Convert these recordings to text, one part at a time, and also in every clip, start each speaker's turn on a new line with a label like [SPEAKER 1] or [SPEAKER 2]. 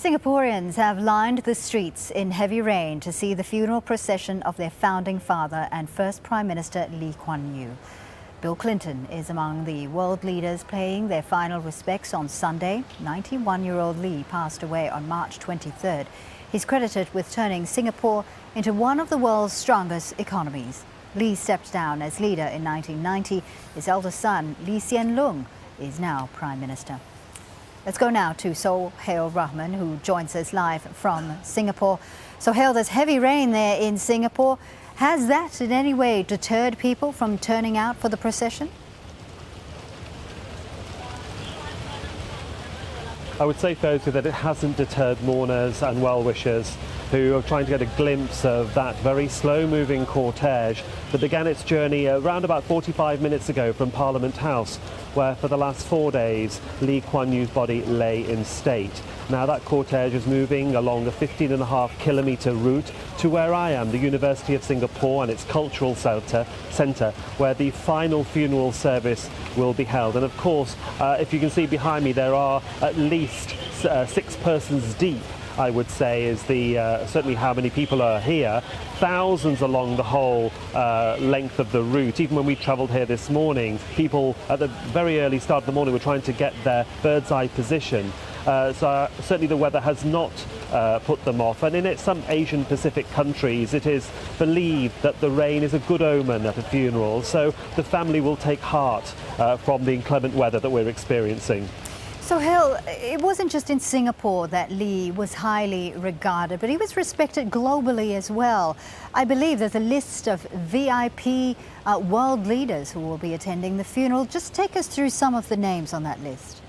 [SPEAKER 1] Singaporeans have lined the streets in heavy rain to see the funeral procession of their founding father and first Prime Minister Kuan Yew. Bill Clinton is among the world leaders paying their final respects on Sunday. 91-year-old Lee passed away on March 23rd. He's credited with turning Singapore into one of the world's strongest economies. Lee stepped down as leader in 1990. His eldest son, Hsien Loong, is now Prime Minister. Let's go now to Sohail Rahman, who joins us live from Singapore. Sohail, there's heavy rain there in Singapore. Has that in any way deterred people from turning out for the procession?
[SPEAKER 2] I would say, Fauzi, that it hasn't deterred mourners and well-wishers who are trying to get a glimpse of that very slow-moving cortege that began its journey around about 45 minutes ago from Parliament House, where for the last 4 days Lee Kuan Yew's body lay in state. Now that cortege is moving along a 15.5-kilometre route to where I am, the University of Singapore and its cultural centre, where the final funeral service will be held. And of course, if you can see behind me, there are at least 6 persons deep, I would say, is certainly how many people are here. Thousands along the whole length of the route. Even when we travelled here this morning, people at the very early start of the morning were trying to get their bird's eye position. So certainly the weather has not put them off. And in some Asian Pacific countries, it is believed that the rain is a good omen at a funeral. So the family will take heart from the inclement weather that we're experiencing.
[SPEAKER 1] Sohail, it wasn't just in Singapore that Lee was highly regarded, but he was respected globally as well. I believe there's a list of VIP world leaders who will be attending the funeral. Just take us through some of the names on that list.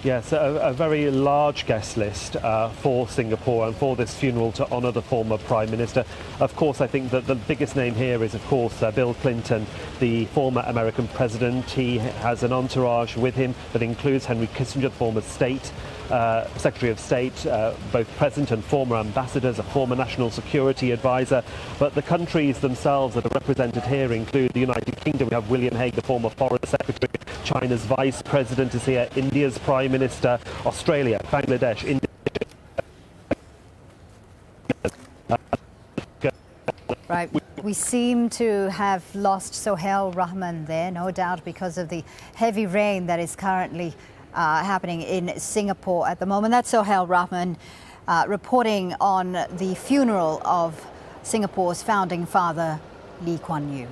[SPEAKER 2] Yes, a very large guest list for Singapore and for this funeral to honour the former Prime Minister. Of course, I think that the biggest name here is, of course, Bill Clinton, the former American president. He has an entourage with him that includes Henry Kissinger, the former Secretary of State, both present and former ambassadors, a former national security advisor. But the countries themselves that are represented here include the United Kingdom. We have William Hague, the former Foreign Secretary. China's Vice President is here, India's Prime Minister, Australia, Bangladesh, India.
[SPEAKER 1] Right. We seem to have lost Sohail Rahman there, no doubt, because of the heavy rain that is currently happening in Singapore at the moment. That's Sohail Rahman reporting on the funeral of Singapore's founding father, Lee Kuan Yew.